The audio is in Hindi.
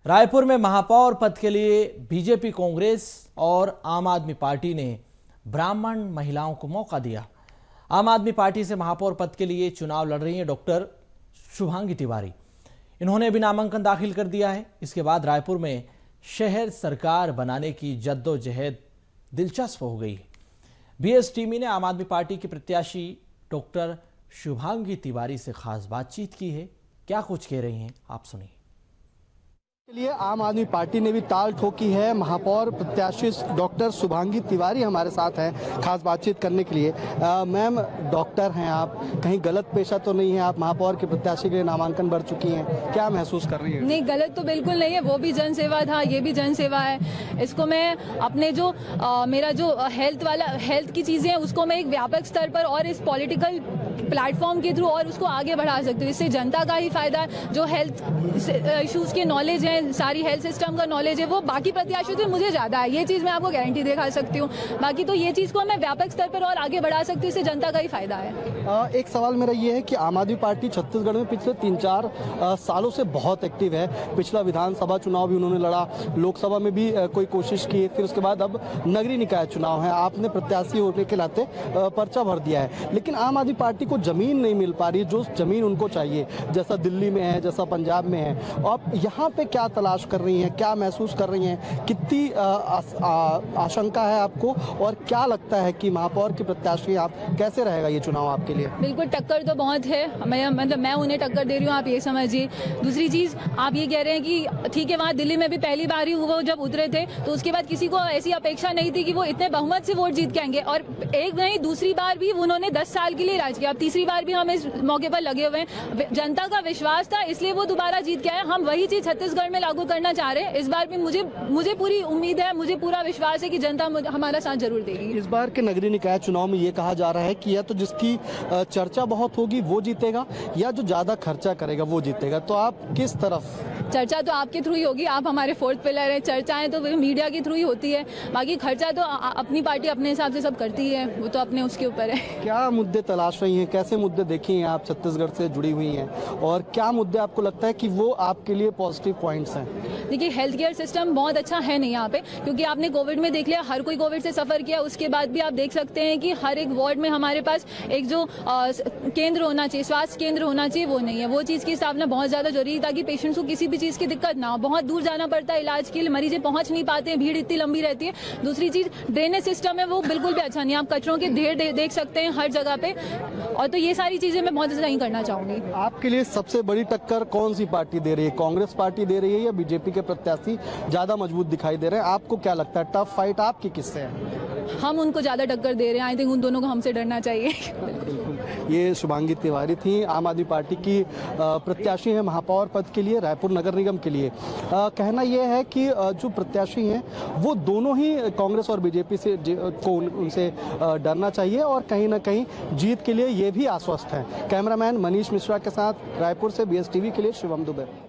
रायपुर में महापौर पद के लिए बीजेपी, कांग्रेस और आम आदमी पार्टी ने ब्राह्मण महिलाओं को मौका दिया। आम आदमी पार्टी से महापौर पद के लिए चुनाव लड़ रही हैं डॉक्टर शुभांगी तिवारी। इन्होंने भी नामांकन दाखिल कर दिया है। इसके बाद रायपुर में शहर सरकार बनाने की जद्दोजहद दिलचस्प हो गई है। बीएस टीवी ने आम आदमी पार्टी की प्रत्याशी डॉक्टर शुभांगी तिवारी से खास बातचीत की है। क्या कुछ कह रही हैं, आप सुनिए। के लिए आम आदमी पार्टी ने भी ताल ठोकी है। महापौर प्रत्याशी डॉक्टर शुभांगी तिवारी हमारे साथ हैं खास बातचीत करने के लिए। मैम, डॉक्टर हैं आप, कहीं गलत पेशा तो नहीं है? आप महापौर के प्रत्याशी के लिए नामांकन भर चुकी हैं, क्या महसूस कर रही है? नहीं, गलत तो बिल्कुल नहीं है। वो भी जन सेवा था, ये भी जन सेवा है। इसको मैं अपने जो मेरा जो हेल्थ की चीजें हैं उसको मैं एक व्यापक स्तर पर और इस पॉलिटिकल प्लेटफॉर्म के थ्रू और उसको आगे बढ़ा सकती हूँ। इससे जनता का ही फायदा है। जो हेल्थ इश्यूज के नॉलेज है, सारी हेल्थ सिस्टम का नॉलेज है, वो बाकी प्रत्याशियों से मुझे ज्यादा है। ये चीज मैं आपको गारंटी दिखा सकती हूँ। बाकी तो ये चीज को मैं व्यापक स्तर पर और आगे बढ़ा सकती हूँ। इससे जनता का ही फायदा है। एक सवाल मेरा ये है कि आम आदमी पार्टी छत्तीसगढ़ में पिछले 3-4 सालों से बहुत एक्टिव है। पिछला विधानसभा चुनाव भी उन्होंने लड़ा, लोकसभा में भी कोई कोशिश की, फिर उसके बाद अब नगरीय निकाय चुनाव है। आपने प्रत्याशी होने के नाते पर्चा भर दिया है, लेकिन आम आदमी पार्टी को जमीन नहीं मिल पा रही, जो जमीन उनको चाहिए, जैसा दिल्ली में है, जैसा पंजाब में है। आप यहाँ पे क्या तलाश कर रही हैं, क्या महसूस कर रही हैं, कितनी आशंका है आपको, और क्या लगता है कि महापौर की प्रत्याशी आप कैसे रहेगा ये चुनाव आपके लिए? बिल्कुल, टक्कर तो बहुत है। मैं उन्हें टक्कर दे रही हूँ, आप ये समझिए। दूसरी चीज, आप ये कह रहे हैं कि ठीक है, वहाँ दिल्ली में भी पहली बार ही वो जब उतरे थे तो उसके बाद किसी को ऐसी अपेक्षा नहीं थी कि वो इतने बहुमत से वोट जीत के आएंगे। और एक नहीं, दूसरी बार भी उन्होंने 10 साल के लिए राज किया। अब तीसरी बार भी हम इस मौके पर लगे हुए हैं। जनता का विश्वास था, इसलिए वो दोबारा जीत के आए। हम वही चीज छत्तीसगढ़ में लागू करना चाह रहे हैं। इस बार भी मुझे पूरी उम्मीद है, मुझे पूरा विश्वास है कि जनता हमारा साथ जरूर देगी। इस बार के नगरीय निकाय चुनाव में ये कहा जा रहा है कि या तो जिसकी चर्चा बहुत होगी वो जीतेगा, या जो ज्यादा खर्चा करेगा वो जीतेगा। तो आप किस तरफ? चर्चा तो आपके थ्रू ही होगी, आप हमारे 4th पिलर है। चर्चाएं तो मीडिया के थ्रू ही होती है। बाकी खर्चा तो अपनी पार्टी अपने हिसाब से सब करती है, वो तो अपने उसके ऊपर है। क्या मुद्दे तलाश रही हैं, कैसे मुद्दे देखी हैं आप? छत्तीसगढ़ से जुड़ी हुई हैं, और क्या मुद्दे आपको लगता है कि वो आपके लिए पॉजिटिव पॉइंट्स हैं? देखिए, हेल्थ केयर सिस्टम बहुत अच्छा है नहीं यहाँ पे, क्योंकि आपने कोविड में देख लिया, हर कोई कोविड से सफर किया। उसके बाद भी आप देख सकते हैं कि हर एक वार्ड में हमारे पास एक जो केंद्र होना चाहिए, स्वास्थ्य केंद्र होना चाहिए, वो नहीं है। वो चीज की स्थापना बहुत ज्यादा जरूरी है, ताकि पेशेंट्स को किसी भी चीज की दिक्कत ना हो। बहुत दूर जाना पड़ता है इलाज के लिए, मरीजें पहुंच नहीं पाते हैं, भीड़ इतनी लंबी रहती है। दूसरी चीज, ड्रेनेज सिस्टम है, वो बिल्कुल भी अच्छा नहीं है। आप कचरों के ढेर देख सकते हैं हर जगह पे। और तो ये सारी चीजें मैं बहुत नहीं करना चाहूंगी। आपके लिए सबसे बड़ी टक्कर कौन सी पार्टी दे रही है? कांग्रेस पार्टी दे रही है या बीजेपी के प्रत्याशी ज्यादा मजबूत दिखाई दे रहे हैं? आपको क्या लगता है, टफ फाइट आपकी किससे है? हम उनको ज्यादा टक्कर दे रहे हैं। आई थिंक उन दोनों को हमसे डरना चाहिए। ये शुभांगी तिवारी थी, आम आदमी पार्टी की प्रत्याशी है महापौर पद के लिए, रायपुर नगर निगम के लिए। कहना यह है कि जो प्रत्याशी हैं वो दोनों ही कांग्रेस और बीजेपी से को उनसे डरना चाहिए, और कहीं ना कहीं जीत के लिए ये भी आश्वस्त हैं। कैमरामैन मनीष मिश्रा के साथ रायपुर से बीएस टीवी के लिए शिवम दुबे।